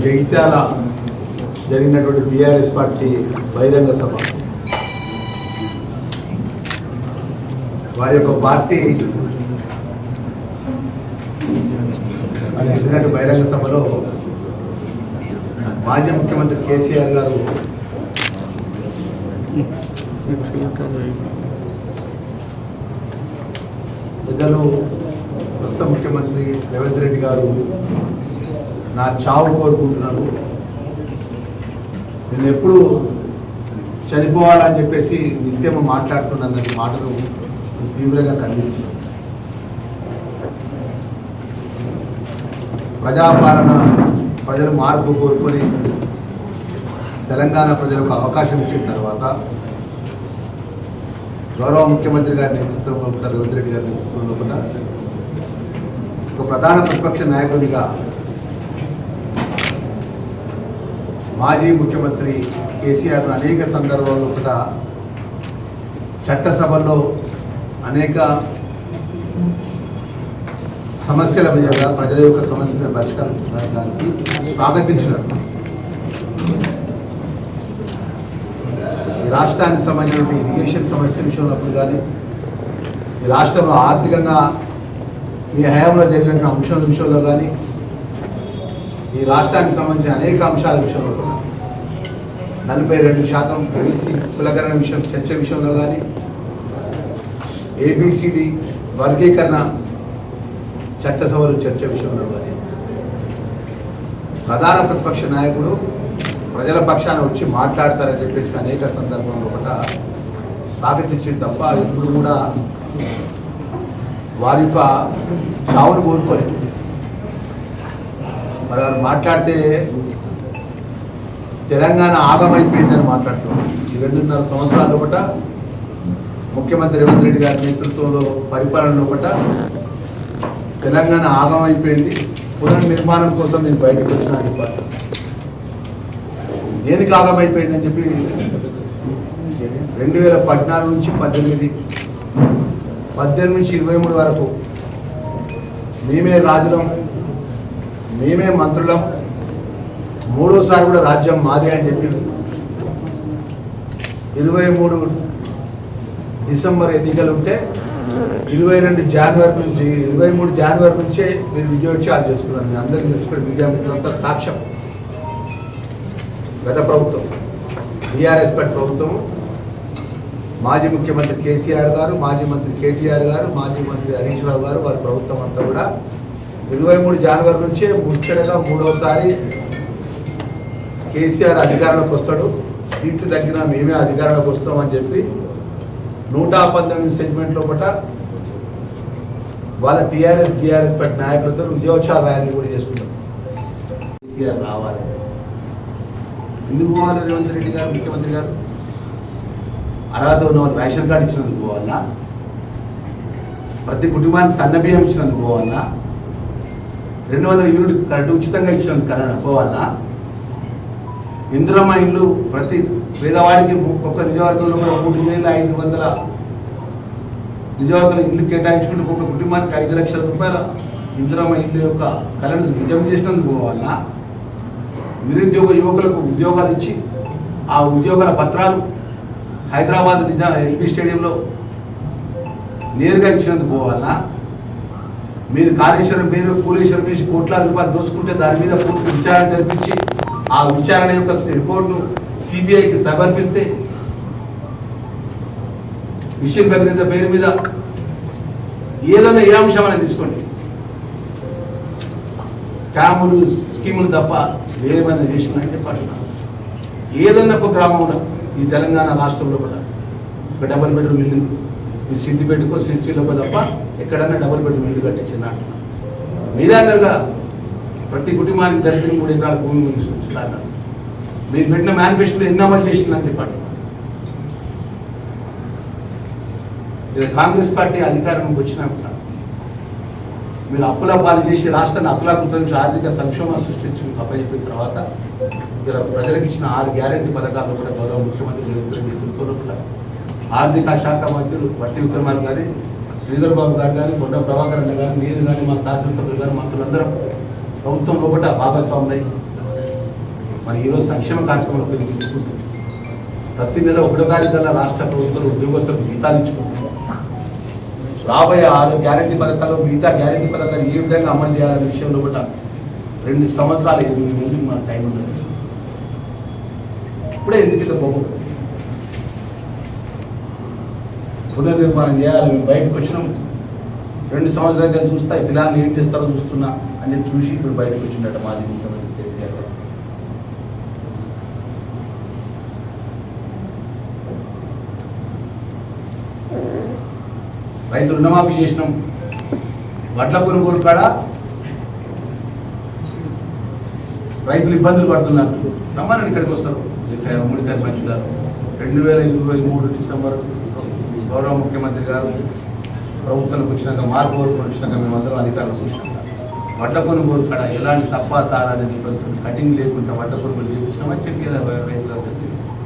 జగిత్యాల జరిగినటువంటి TRS party బహిరంగ సభ, వారి యొక్క పార్టీ జరిగినట్టు బహిరంగ సభలో మాజీ ముఖ్యమంత్రి కేసీఆర్ గారు పెద్దలు ప్రస్తుత ముఖ్యమంత్రి రేవంత్ రెడ్డి గారు నా చావు కోరుకుంటున్నారు, నేను ఎప్పుడు చనిపోవాలని చెప్పేసి నిత్యం మాట్లాడుతున్న మాటలు తీవ్రంగా ఖండిస్తున్నాను. ప్రజాపాలన ప్రజలు మార్పు కోరుకొని తెలంగాణ ప్రజలకు అవకాశం ఇచ్చిన తర్వాత గౌరవ ముఖ్యమంత్రి గారి నేతృత్వంలో రేవంత్ రెడ్డి గారి నేతృత్వంలో కూడా ఒక ప్రధాన ప్రతిపక్ష నాయకుడిగా మాజీ ముఖ్యమంత్రి కేసీఆర్ అనేక సందర్భాల్లో కూడా చట్టసభల్లో అనేక సమస్యల మీద ప్రజల యొక్క సమస్యలను పరిష్కరించడానికి స్వాగతించినారు. ఈ రాష్ట్రానికి సంబంధించిన ఇరిగేషన్ సమస్య విషయంలో కానీ, ఈ రాష్ట్రంలో ఆర్థికంగా ఈ హయాంలో జరిగిన అంశాల విషయంలో కానీ, ఈ రాష్ట్రానికి సంబంధించిన అనేక అంశాల విషయంలో కూడా 42% బీసీ కులకరణ విషయం చర్చ విషయంలో కానీ, ఏబిసిడి వర్గీకరణ చట్టసభలు చర్చ విషయంలో కానీ ప్రధాన ప్రతిపక్ష నాయకుడు ప్రజల పక్షాన వచ్చి మాట్లాడతారని చెప్పేసి అనేక సందర్భంలో కూడా స్వాగతించింది తప్ప ఇప్పుడు కూడా వారి యొక్క చావును కోరుకోలేదు. మరి వారు మాట్లాడితే తెలంగాణ ఆగమైపోయిందని మాట్లాడుతున్నారు. ఈ 2.5 సంవత్సరాల ఒకట ముఖ్యమంత్రి రేవంత్ రెడ్డి గారి నేతృత్వంలో పరిపాలనలో ఒకట తెలంగాణ ఆగమైపోయింది, పునర్నిర్మాణం కోసం నేను బయటకు వచ్చిన చెప్పాను. దేనికి ఆగమైపోయిందని చెప్పి 2014 నుంచి 18 నుంచి 23 వరకు మేమే రాజులం, మేమే మంత్రులం, మూడోసారి కూడా రాజ్యం మాదే అని చెప్పి 23 డిసెంబర్ ఎన్నికలు ఉంటే 23 జనవరి నుంచే మీరు విజయోత్సవాలు చేసుకున్నారు. మీ అందరికీ తెలుసుకుని మీడియా మిత్రులంతా సాక్ష్యం. గత ప్రభుత్వం టీఆర్ఎస్ పార్టీ ప్రభుత్వం, మాజీ ముఖ్యమంత్రి కేసీఆర్ గారు, మాజీ మంత్రి కేటీఆర్ గారు, మాజీ మంత్రి హరీష్ రావు గారు, వారి ప్రభుత్వం అంతా కూడా 23 జనవరి నుంచే ముచ్చటగా మూడోసారి కేసీఆర్ అధికారంలోకి వస్తాడు, సీట్లు తగ్గినా మేమే అధికారంలోకి వస్తామని చెప్పి 119 సెగ్మెంట్లో పట్ట వాళ్ళ టీఆర్ఎస్ పార్టీ నాయకులతో ఉద్యోగోత్సవ ర్యాలీ కూడా చేసుకుంటారు. కేసీఆర్ రావాలి, ఎందుకు పోవాలి? రేవంత్ రెడ్డి గారు ముఖ్యమంత్రి గారు అర్హత ఉన్న వాళ్ళు రేషన్ కార్డు ఇచ్చినందుకు పోవాలా? ప్రతి కుటుంబానికి సన్నబియ్యం ఇచ్చినందుకు పోవాలా? 200 యూనిట్ కరెంటు ఉచితంగా ఇచ్చినందుకు పోవాలా? ఇందిరమ్మ ఇల్లు ప్రతి పేదవాడికి ఒక్క నియోజకవర్గంలో 3,500 నియోజకవర్గంలో ఇల్లు కేటాయించుకుంటూ ఒక కుటుంబానికి 5 లక్షల రూపాయల ఇందిరమ్మ ఇల్లు యొక్క కళను నిజం చేసినందుకు పోవాలా? నిరుద్యోగ యువకులకు ఉద్యోగాలు ఇచ్చి ఆ ఉద్యోగాల పత్రాలు హైదరాబాద్ ఎల్బీ స్టేడియంలో నేరుగా ఇచ్చినందుకు పోవాలా? మీరు కాళేశ్వరం పేరు కూలేశ్వరం వేసి కోట్లాది రూపాయలు దోచుకుంటే దాని మీద పూర్తి విచారణ జరిపించి ఆ విచారణ యొక్క రిపోర్ట్ను సిబిఐకి సమర్పిస్తే మిషన్ భగీరథ పేరు మీద ఏదైనా ఏ అంశం అనేది తీసుకోండి, స్కాములు స్కీములు తప్ప ఏమైనా చేసిందని చెప్పండి. ఏదన్నా ఒక గ్రామంలో ఈ తెలంగాణ రాష్ట్రంలో కూడా ఒక డబుల్ బెడ్రూమ్ ఇల్లు మీరు సిద్దిపేటకో సిరిసిల్లకు తప్ప ఎక్కడన్నా డబుల్ బెడ్రూమ్ ఇల్లు కట్టించిన మీరే అందరుగా ప్రతి కుటుంబానికి దరిద్రం 3 ఎకరాల భూమి ఇస్తారు. మీరు పెట్టిన మేనిఫెస్టోలో ఎన్ని అమలు చేసిందని చెప్పండి. ఇది కాంగ్రెస్ పార్టీ అధికారంలోకి వచ్చినాక మీరు అప్పుల పాలు చేసి రాష్ట్రాన్ని అప్పులాకుతం నుంచి ఆర్థిక సంక్షోభం సృష్టించి అప్పచెప్పిన తర్వాత ఇలా ప్రజలకు ఇచ్చిన 6 గ్యారెంటీ పథకాలను కూడా గౌరవ ముఖ్యమంత్రి రేవంత్ రెడ్డి నేతృత్వంలో కూడా ఆర్థిక శాఖ మంత్రులు పట్టి విక్రమార్క గారి, శ్రీధర్ బాబు గారు కానీ, కొండ ప్రభాకర్ అన్న గారు, నేను కానీ, మా శాసనసభ్యులు గారు, మంత్రులందరం ప్రభుత్వం లోపల భాగస్వాములై మరి ఈరోజు సంక్షేమ కార్యక్రమాలు పెంచుకుంటూ ప్రతి నెల 1వ తారీఖున రాష్ట్ర ప్రభుత్వాలు ఉద్యోగస్తులకు జీతాలు ఇచ్చుకుంటున్నారు. రాబోయే 6 గ్యారెంటీ పథకాలు మిగతా గ్యారెంటీ పథకాలు ఏ విధంగా అమలు చేయాలనే విషయంలో కూడా 2 సంవత్సరాలు 8 నెలలు మన టైం ఉంటుంది. ఇప్పుడే ఎందుకు ఇంత కోపం? పునర్నిర్మాణం చేయాలి. మేము బయటకు వచ్చినాం, 2 సంవత్సరాల క్రితం చూస్తా పిల్లలు ఏం చేస్తారో చూస్తున్నా అని చెప్పి చూసి ఇప్పుడు బయటకు వచ్చిందట మాజీ ముఖ్యమంత్రి కేసీఆర్ గారు. రైతులు రుణమాఫీ చేసినాం, వడ్ల కొనుగోలు కాడ రైతులు ఇబ్బందులు పడుతున్నారు. రమ్మని ఇక్కడికి వస్తారు. ఇక్కడ ఉమ్మడి కరీంనగర్ జిల్లాలో 2023 డిసెంబర్ గౌరవ ముఖ్యమంత్రి గారు ప్రభుత్వానికి వచ్చినాక మార్పు వచ్చినాక మేమందరం అధికారులకు వచ్చినాక వడ్ల కొనుగోలు కాడ ఎలాంటి తప్ప తారాలని నిబంధనలు కటింగ్ లేకుండా వడ్ల కొనుగోలు చేయించినామని చెప్పి రైతులకు